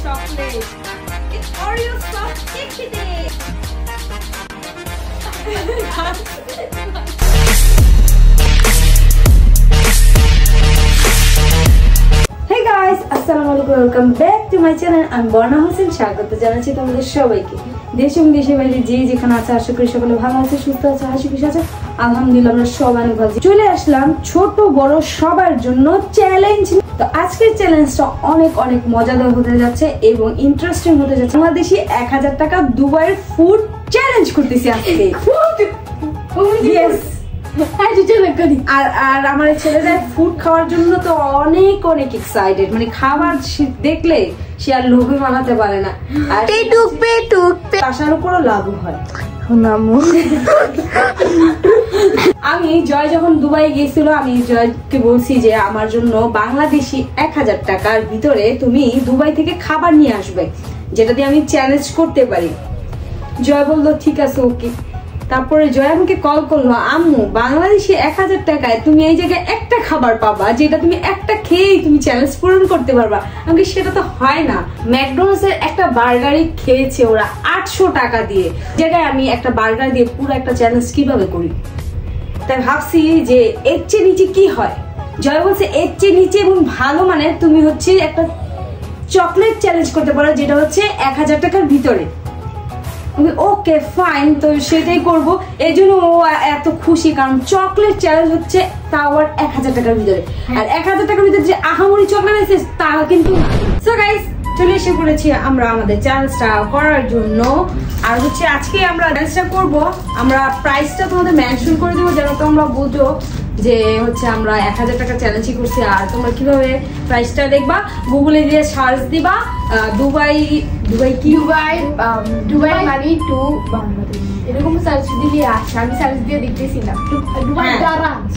chocolate. It's Oreo soft cake day. Hey guys, assalamualaikum. Welcome back to my channel. I'm Borna Hossein. স্বাগত জানাচ্ছি তোমাদের সবাইকে। দেশ এবং দেশের বাইরে যে যেখানে আছে আশা করি সকলে ভালো আছে, সুস্থ আছে, হাসি খুশি আছে। আলহামদুলিল্লাহ আমরা সবাই অনেক ভালো আছি। চলে আসলাম ছোট বড় সবার জন্য চ্যালেঞ্জ। তো আজকের চ্যালেঞ্জটা অনেক অনেক মজাদার হতে যাচ্ছে এবং ইন্টারেস্টিং হতে যাচ্ছে। বাংলাদেশি 1000 টাকা দুবাইয়ের ফুড চ্যালেঞ্জ করতেছি আজকে। আর আমার ছেলেরা ফুড খাওয়ার জন্য তো অনেক অনেক এক্সাইটেড, মানে খাবার দেখলে সে আর লোভে বানাতে পারে না। আর আসার উপরও লাভ হয়। আমি জয় যখন দুবাই গেছিল, আমি জয়কে বলছি যে আমার জন্য বাংলাদেশি 1000 টাকার ভিতরে তুমি দুবাই থেকে খাবার নিয়ে আসবে, যেটা দিয়ে আমি চ্যালেঞ্জ করতে পারি। জয় বললো ঠিক আছে, ওকে। তারপরে জয় আমাকে কল করলো, আম্মু বাংলাদেশে 1000 টাকায় তুমি এই জায়গায় একটা খাবার পাবা যেটা তুমি একটা খেয়েই তুমি চ্যালেঞ্জ পূরণ করতে পারবা। আমাকে সেটা তো হয় না। ম্যাকডোনাল্ডস এর একটা বার্গারই খেয়েছে ওরা 800 টাকা দিয়ে, জায়গায় আমি একটা বার্গার দিয়ে পুরো একটা চ্যালেঞ্জ কিভাবে করি। তাই ভাবছি যে এর চেয়ে নিচে কি হয়। জয় বলছে এর চেয়ে নিচে এবং ভালো, মানে তুমি হচ্ছে একটা চকলেট চ্যালেঞ্জ করতে পারো যেটা হচ্ছে 1000 টাকার ভিতরে। ওকে ফাইন, তো সেটাই করবো। এই জন্য ও এত খুশি, কারণ চকলেট চ্যালেঞ্জ হচ্ছে তাও আর 1000 টাকার ভিতরে। আর 1000 টাকার ভিতরে যে আহামরি চকলেট আছে তা কিন্তু। সো গাইস, চলে এসে পড়েছি আমরা আমাদের চ্যালেঞ্জটা করার জন্য। আর হচ্ছে আজকে আমরা চ্যালেঞ্জটা করবো, আমরা প্রাইসটা তোমাদের মেনশন করে দেবো যেন তোমরা বুঝো যে হচ্ছে আমরা 1000 টাকা চ্যালেঞ্জই করছি। আর তোমরা কিভাবে প্রাইসটা দেখবা, গুগলে দিয়ে সার্চ দিবা দুবাই মানি টু বাংলাদেশ, এরকম সার্চ দিলে আসে। আমি সার্চ দিয়ে দেখতেছিলাম দুবাই দিরামস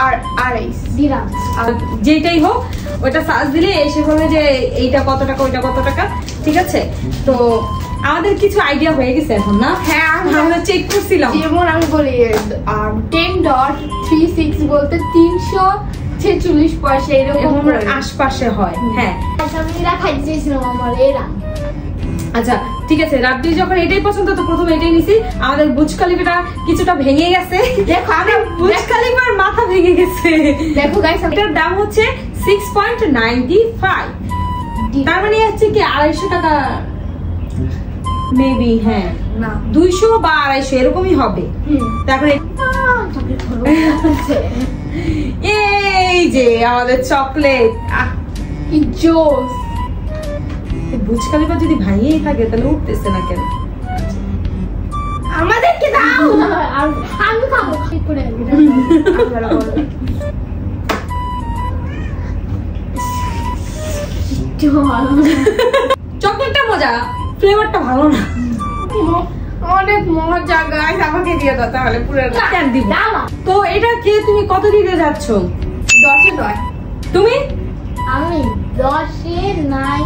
আর যেটাই হোক ওটা সার্চ দিলে এসে বলে যে এইটা কত টাকা ওইটা কত টাকা। ঠিক আছে, তো আমাদের কিছু আইডিয়া হয়ে গেছে এখন না? হ্যাঁ, আমরা চেক করছিলাম। যেমন আমি বলি 10.36 বলতে 346 পয়সা এরকম আশপাশে হয়। হ্যাঁ, আচ্ছা ঠিক আছে। রাব্বি যখন এটাই পছন্দ তো প্রথমে এটাই নিছি। আমাদের বুর্জ খলিফাটা কিছুটা ভেঙে গেছে। দেখো আমরা বুর্জ খলিফার মাথা ভেঙে গেছে। দেখো গাইস, এটার দাম হচ্ছে 6.95। তার মানে হচ্ছে কি 250 টাকা মেবি। হ্যাঁ না, 200 বা 250 এরকমই হবে। তারপরে এই যে আমাদের চকলেট জোস। বুর্জ খলিফা যদি ভাঙিয়ে থাকে তাহলে উঠতেছে না কেন? আমাদেরকে দাও, আমি খাবো। চকলেটটা মজা, ফ্লেভারটা ভালো না। অনেক মজা গাইস, আমাকে দিয়ে দাও তাহলে পুরো দিব। তো এটা খেয়ে তুমি কত দিতে যাচ্ছ? 10-এ 9। তুমি? আমি 10-এ 9।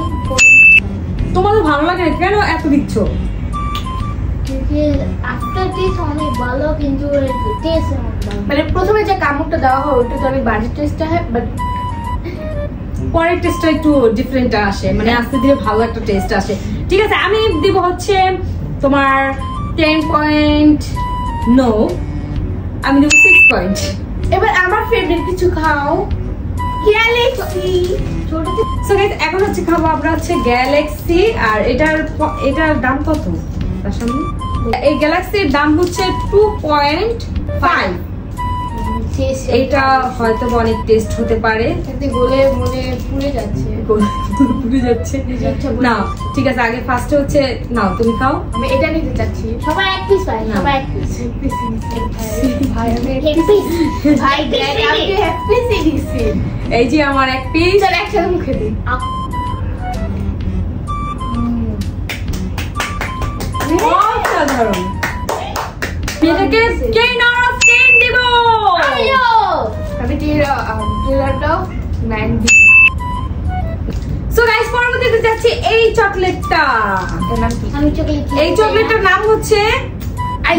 তোমাদের ভালো লাগে কেন এত দিচ্ছ? আফটার টেস্ট অনেক ভালো, কিন্তু টেস্ট মানে প্রথমে যে কামড়টা দেওয়া হয় ওটা তো অনেক বাজে টেস্টটা হয়, বাট পরের টেস্টটা একটু ডিফারেন্ট আসে, মানে আস্তে ধীরে ভালো একটা টেস্ট আসে। ঠিক আছে, আমি দিব হচ্ছে তোমার 10.9, আমি দেবো 6 পয়েন্ট। এবার আমার ফেভারিট কিছু খাও, গ্যালাক্সি। সো গাইস, এখন হচ্ছে খাবো আমরা হচ্ছে গ্যালাক্সি। আর এটার দাম কত? তার সামনে এই গ্যালাক্সির দাম হচ্ছে 2.5। এটা হয়তো অনেক টেস্ট হতে পারে। গলে মনে পুড়ে যাচ্ছে না। ঠিক আছে, আগে ফার্স্টে হচ্ছে নাও, তুমি খাও। আমি এটা নিতে চাচ্ছি। সবাই এক পিস পায়, সবাই এক পিস। ভাই আমি এক পিস, ভাই আমি এক পিস দিছি। এই যে আমার এক পিস। চল একসাথে মুখে দিই। অসাধারণ। এটাকে 10 out of 10 দিব। আমি টিলারটা 9 দিই। সো গাইস, পরবর্তীতে যাচ্ছি এই চকলেটটা। এই চকলেটটার নাম হচ্ছে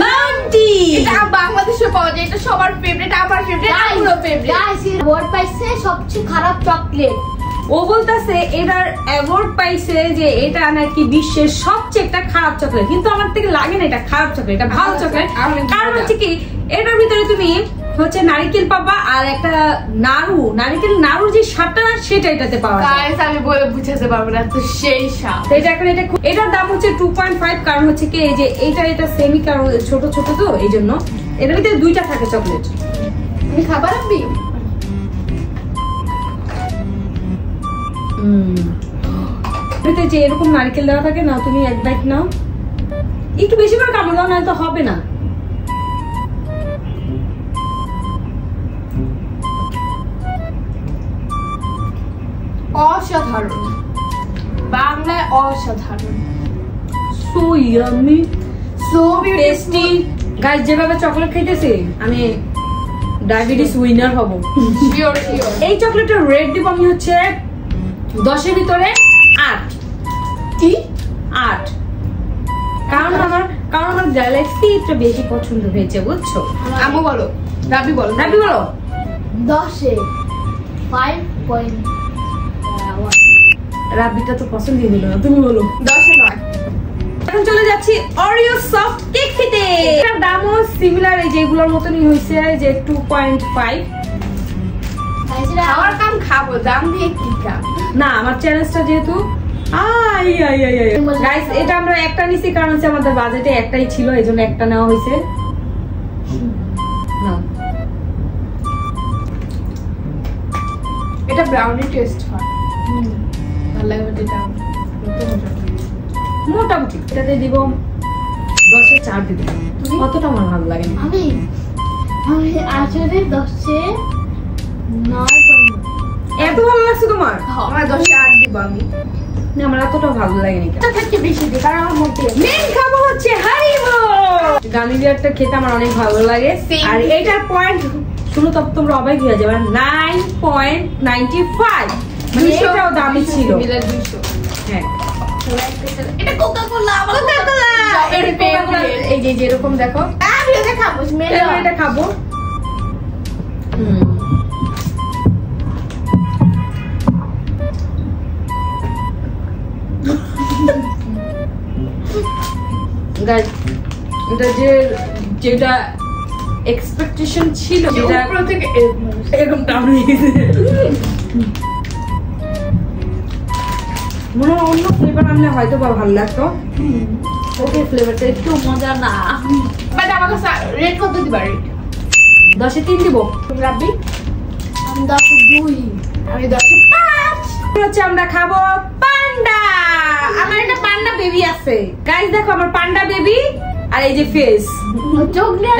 বাউন্টি। এটা বাংলাদেশে পাওয়া যায়, এটা সবার ফেভারিট, আমার ফেভারিট, পুরো ফেভারিট। গাইস, ওয়ার্ড পাইছে সবচেয়ে খারাপ চকলেট। ও বলতেছে এটার অ্যাওয়ার্ড পাইছে যে এটা নাকি বিশ্বের সবচেয়ে একটা খারাপ চকলেট, কিন্তু আমার থেকে লাগে না এটা খারাপ চকলেট, এটা ভালো চকলেট। কারণ হচ্ছে কি এটার ভিতরে তুমি হচ্ছে নারকেল পাবা আর একটা নারকেল নাড়ুর যে স্বাদটা সেটা এটাতে পাওয়া যায়। গাইস আমি বলে বুঝাতে পারবো না, তো সেই স্বাদ। এটা এখন এটার দাম হচ্ছে 2.5। কারণ হচ্ছে কি এই যে এটা সেমি কারণ ছোট ছোট তো এই জন্য এটার ভিতরে দুইটা থাকে চকলেট। তুমি খাবার আনবি? যে এরকম নারকেল দেওয়া থাকে না, তুমি এক বাইট নাও, একটু বেশি করে কামড় দাও, না তো হবে না। অসাধারণ, বাংলায় অসাধারণ, so yummy so tasty. Guys যেভাবে চকলেট খাইতেছি আমি ডায়াবেটিস উইনার হব। Sure sure. এই চকলেটের রেট দিব আমি হচ্ছে 10 এর ভিতরে 8। কি 8? কারণ আমার গ্যালাক্সি একটু বেশি পছন্দ হয়েছে, বুঝছো? আমু বলো, রাবি বলো। রাবি বলো। 10-এ 5.1। রাবিটা তো পছন্দই হলো না, তুমি বলো। 10-এ 9। এখন চলে যাচ্ছি অরিও সফট কেক খেতে। এটার দামও সিমিলার এই যেগুলোর মতনই হয়েছে, যে 2.5। আমার কাম খাবো, দাম দিয়ে কি কাম? না আমার চ্যালেঞ্জটা যেহেতু গাইস এটা আমরা একটা নিছি, কারণ হচ্ছে আমাদের বাজেটে একটাই ছিল, এই জন্য একটা নেওয়া হয়েছে। এটা ব্রাউনি টেস্ট হয়, ভালো লাগবে যেটা মোটামুটি। এটাতে দিব 10-এ 4 দিব। কতটা আমার ভালো লাগে না। আমি আসলে 10-এ 9.9। এত ভালো লাগছে তোমার? আমার 10-এ 8 দিব আমি। না আমার এতটা ভালো লাগেনি। এটা থেকে বেশি দিই, কারণ আমার মধ্যে মেন খাবো হচ্ছে হারিবো। গামিলিয়ারটা খেতে আমার অনেক ভালো লাগে। আর এটার পয়েন্ট শুনো তো তোমরা অবাক হয়ে যাবে, 9.95। মানে এটাও দামি ছিল। 200। হ্যাঁ এটা কোকা কোলা, আমার কোকা-কোলা। এটা কোকা-কোলা এই যে এরকম দেখো। আমি এটা খাবো, এবার এটা খাবো। গাইস এটা যেটা এক্সপেকটেশন ছিল যেটা উপর থেকে এরকম টাউন হয়ে গেছে। মনে হয় অন্য ফ্লেভার আনলে হয়তো বা ভালো লাগতো। ওকে ফ্লেভারটা একটু মজা না। বাট আমাকে রেট কত দিবা? রেট 10-এ 3 দিব। তুমি রাবি? আমি 10-এ 2। আমি 10-এ 5। হচ্ছে আমরা খাবো পান্ডা। আমার একটা পান্ডা বেবি আছে গাইস, দেখো আমার পান্ডা বেবি আর এই যে ফেস চকলেট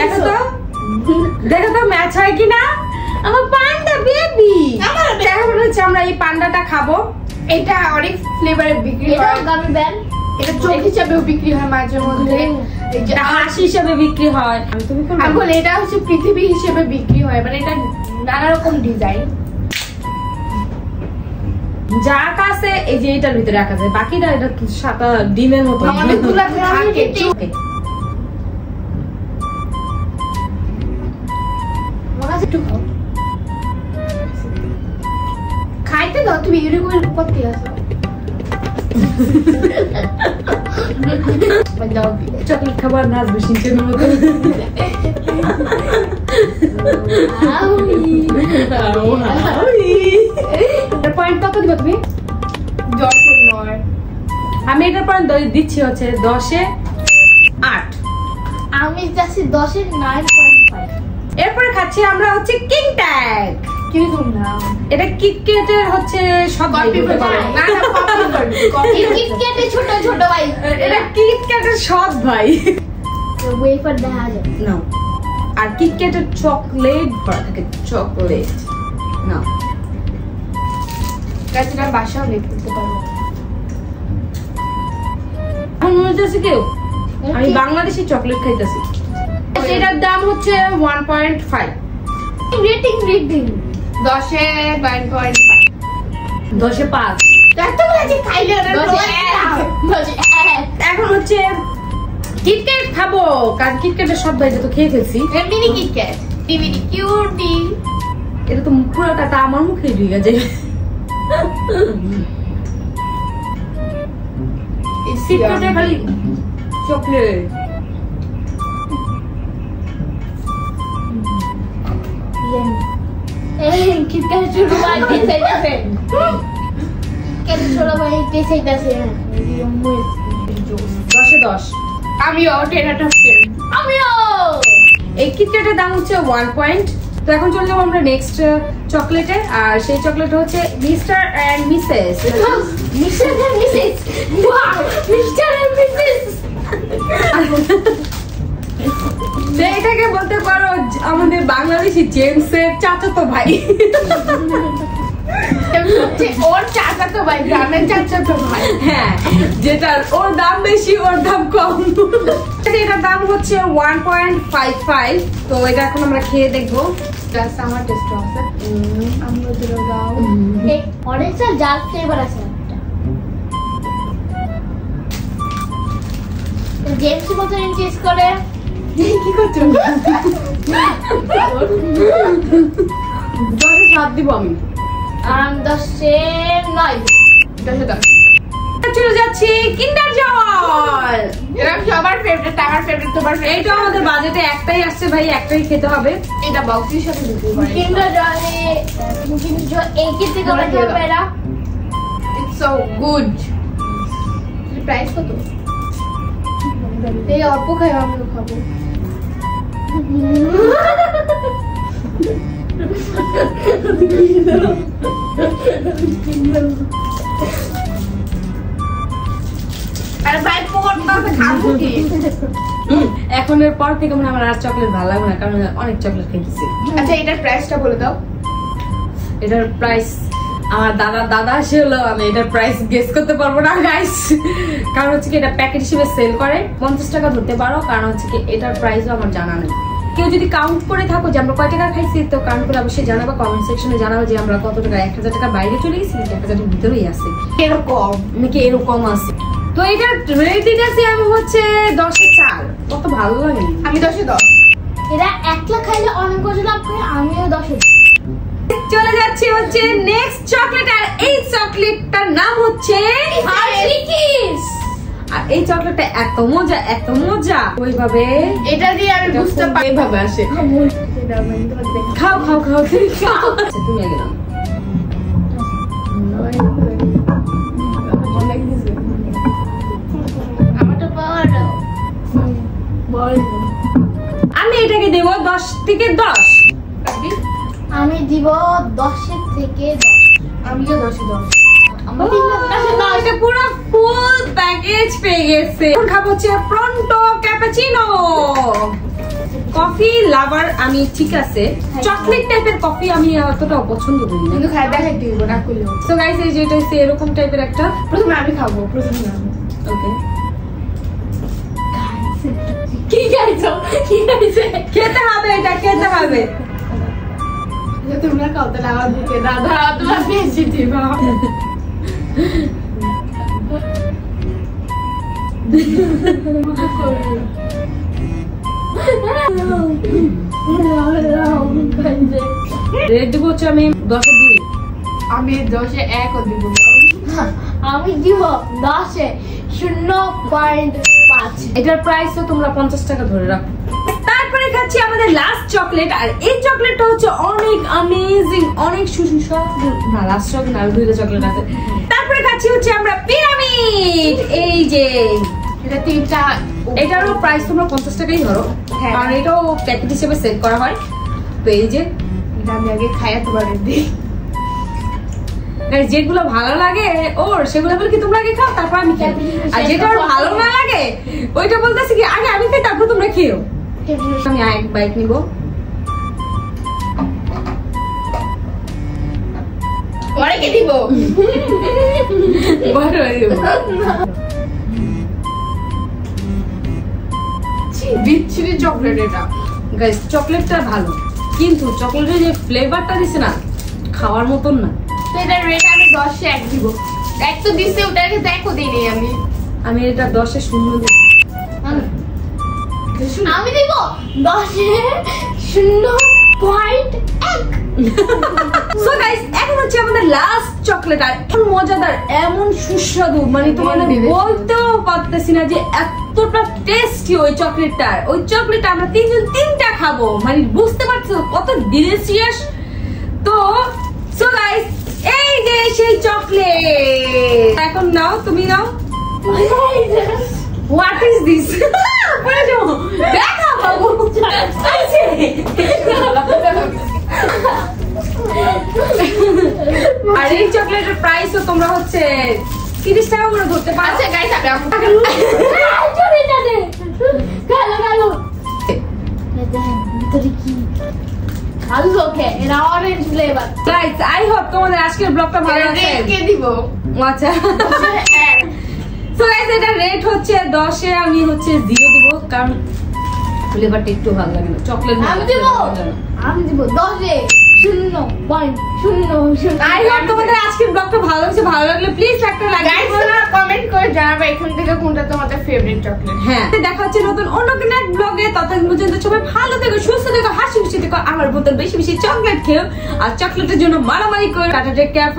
দেখো তো ম্যাচ হয় কিনা। আমার পান্ডা বেবি। এখন হচ্ছে আমরা এই পান্ডাটা খাবো। এটা অনেক ফ্লেভারে বিক্রি এটা হয়, গামি ব্যান। এটা চোখ হিসাবেও বিক্রি হয় মাঝে মধ্যে, এই যে হাসি হিসাবে বিক্রি হয়। তুমি কোন আমি বলি এটা হচ্ছে পৃথিবী হিসেবে বিক্রি হয়, মানে এটা নানা রকম ডিজাইন। যা কাছে এই যে এটার ভিতরে রাখা যায়, বাকিটা এটা সাদা ডিমের মতো। আমাদের গুলাতে থাকে। আমার কাছে একটু খাও। খাইতে দাও, তুমি এরকম করতে আসো। চকলেট খাবার নাচবে সিনচের মতো। পয়েন্ট কত দিবা তুমি? 10-এ 9। আমি এটার পয়েন্ট দিচ্ছি হচ্ছে 10-এ 8। আমি যাচ্ছি 10-এ 9.5। এরপরে খাচ্ছি আমরা হচ্ছে কিং ট্যাগ। কিরকম না? এটা কিটক্যাটের হচ্ছে সব কপি করে না, না কপি এই কিটক্যাটে ছোট ছোট ভাই। এটা কিটক্যাটের সব ভাই। ওয়েফার দেখা যায় না, আর কিটক্যাটের চকলেট ভরা থাকে, চকলেট না। গাছটা বাসাও রেট করতে পারবো। আমি মনে হচ্ছে কেউ আমি বাংলাদেশি চকলেট খাইতেছি। এটার দাম হচ্ছে 1.5। রেটিং 10-এ 9.5। 10-এ 5। এতগুলো যে খাইলে না, 10-এ 1। এখন হচ্ছে কিটক্যাট খাবো, কারণ কিটক্যাটের সব ভাই তো খেয়ে ফেলছি। Mini KitKat, mini cutie. এটা তো পুরোটা আমার মুখে ঢুকে যায়। সিক্রেটে খালি চকলেট। কিটক্যাট ছোট ভাই টেস্ট হইতাছে। কিটক্যাট ছোট ভাই টেস্ট হইতাছে। 10-এ 10। আমিও 10 out of 10। আমিও এই কিটক্যাটের দাম হচ্ছে 1 পয়েন্ট। তো এখন চলে যাবো আমরা নেক্সট চকলেটে, আর সেই চকলেট হচ্ছে mister and missus. Mister and missus. Wow, mister and missus. এটাকে বলতে পারো আমাদের বাংলাদেশি জেমসের চাচাতো ভাই। ওর চাচাতো ভাই, গ্রামের চাচাতো ভাই। হ্যাঁ, যেটা ওর দাম বেশি ওর দাম কম। এটার দাম হচ্ছে 1.55। তো এটা এখন আমরা খেয়ে দেখবো। জাস্ট আমার টেস্ট আছে। আমি ওদের দাও। এই অরেঞ্জ আর জাল ফ্লেভার আছে একটা। জেমস মতো টেস্ট করে কি করছো? 10-এ 7 দিব আমি। 10-এ 9। 10-এ 10। চলে যাচ্ছি কিন্ডার জয়। এরকম সবার ফেভারিট, আমার ফেভারিট, তোমার ফেভারিট। এইটা আমাদের বাজেটে একটাই আসছে ভাই, একটাই খেতে হবে। এটা বক্সের সাথে দিতে পারি। কিন্ডার জয়ে এই কেটে করে খাবে এরা। It's so good. প্রাইস কত? এই অল্প খাই, আমিও খাবো। আরে ভাই পড়তে খাবো কি? এখন এর পর থেকে মনে হয় আমার আর চকলেট ভালো লাগবে না, কারণ অনেক চকলেট খেয়েছি। আচ্ছা, এটার প্রাইসটা বলে দাও। এটার প্রাইস আমার দাদা আসলে আমি এটার প্রাইস গেস করতে পারবো না গাইস, কারণ হচ্ছে কি এটা প্যাকেট হিসেবে সেল করে 50 টাকা ধরতে পারো, কারণ হচ্ছে কি এটার প্রাইসও আমার জানা নেই। কেউ যদি কাউন্ট করে থাকো যে আমরা কয় টাকা খাইছি, তো কাউন্ট করে অবশ্যই জানাবো, কমেন্ট সেকশনে জানাবো যে আমরা কত টাকা, 1000 টাকার বাইরে চলে গেছি নাকি 1000 ভিতরেই আছে, এরকম নাকি এরকম আছে। তো এটার রেটিং আছে আমি হচ্ছে 10-এ 4। কত ভালো লাগে। আমি 10-এ 10। এরা একলা খাইলে অনেক কিছু লাভ করে, আমিও 10-এ। চলে যাচ্ছি হচ্ছে নেক্সট চকলেট, আর এই চকলেটটার নাম হচ্ছে হার্শিস। আর এই চকলেটটা এত মজা এত মজা, ওইভাবে এটা দিয়ে আমি বুঝতে পারি এইভাবে আসে। খাও খাও খাও খাও। আচ্ছা, তুমি আগে নাও। আমারটা বড়। আমি এটাকে দেবো 10 থেকে 10। আমি দিব 10-এর থেকে 10। আমিও 10-এ 10। আমার 10-এ 10। এটা পুরো ফুল প্যাকেজ পেয়ে গেছে। এখন খাবো হচ্ছে প্রন্টো ক্যাপাচিনো। কফি লাভার আমি, ঠিক আছে, চকলেট টাইপের কফি আমি অতটা পছন্দ করি না, কিন্তু খাই দেখাই দিব না করলেও। সো গাইস এই যে এটা হচ্ছে এরকম টাইপের একটা। প্রথমে আমি খাবো, প্রথমে আমি। ওকে, কি খাইছো? কি খাইছে? খেতে হবে, এটা খেতে হবে। তোমরা খাও তাহলে আমার দিকে দাদা তোমার বেশি দিবা। রেট দিব হচ্ছে আমি 10-এ 2। আমি 10-এ 1 দিব। আমি দিব 10-এ 0.5। এটার প্রাইস তো তোমরা 50 টাকা ধরে রাখো। তারপরে খাচ্ছি আমাদের লাস্ট চকলেট, আর এই চকলেটটা হচ্ছে অনেক অ্যামেজিং, অনেক সুস্বাদু। না, লাস্ট চকলেট আর দুইটা চকলেট আছে। তারপরে খাচ্ছি হচ্ছে আমরা পিরামিড। এই যে এটা 3টা। এটারও প্রাইস তোমরা 50 টাকাই ধরো, হ্যাঁ। কারণ এটাও প্যাকেট হিসেবে সেল করা হয়। তো এই যে এটা আমি আগে খাইয়া তোমার দিই। যেগুলো ভালো লাগে ওর, সেগুলো বলে কি তোমরা আগে খাও, তারপর আমি খাই। আর যেটা ওর ভালো না লাগে ওইটা বলতেছি কি আগে আমি খাই, তারপর তোমরা খেও। আমি এক বাইট নিব। অনেকে দিব। বিচ্ছিরি চকলেট এটা। গাইস চকলেটটা ভালো, কিন্তু চকলেটের যে ফ্লেভারটা দিছে না, খাওয়ার মতন না। তো এটার রেট আমি 10-এ 1 দিব। 1 তো দিছে, ওটার কাছে 1ও দিই নাই আমি। আমি এটা 10-এ 0 দিব। আমি দিব 10-এ 0.1। সো গাইস এখন হচ্ছে আমাদের লাস্ট চকলেট। আর এমন মজাদার, এমন সুস্বাদু, মানে তোমাদের বলতেও পারতেছি না যে এতটা টেস্টি ওই চকলেটটা। ওই চকলেটটা আমরা তিনজন তিনটা খাবো, মানে বুঝতে পারছো কত ডিলিশিয়াস। তো সো গাইস এই যে সেই চকলেট, এখন নাও, তুমি নাও। What is this? দেখা বাবু আর এই চকলেটের প্রাইসও তোমরা হচ্ছে 30 টাকা করে ধরতে পারছো। গাইস আমি ওকে এটা orange flavour. Guys I hope তোমাদের আজকের ব্লগটা ভালো লাগছে। কে দিব? আচ্ছা সো গাইস এটা রেট হচ্ছে 10 এ আমি হচ্ছে 0 দেব, কারণ ফ্লেভারটা একটু ভালো লাগে না। চকলেট আমি দিব 10 এ 0.00। আই হোপ তোমাদের আজকের ব্লগটা ভালো লাগছে। ভালো লাগলে প্লিজ একটা লাইক গাইস কমেন্ট করে জানাবে এখন থেকে কোনটা তোমাদের ফেভারিট চকলেট। হ্যাঁ দেখা হচ্ছে নতুন অন্য কোনো এক ব্লগে। ততক্ষণ পর্যন্ত সবাই ভালো থেকো, সুস্থ থেকো, হাসি খুশি থেকো। আমার বোতল বেশি বেশি চকলেট খেও, আর চকলেটের জন্য মারামারি করে। Tata, take care.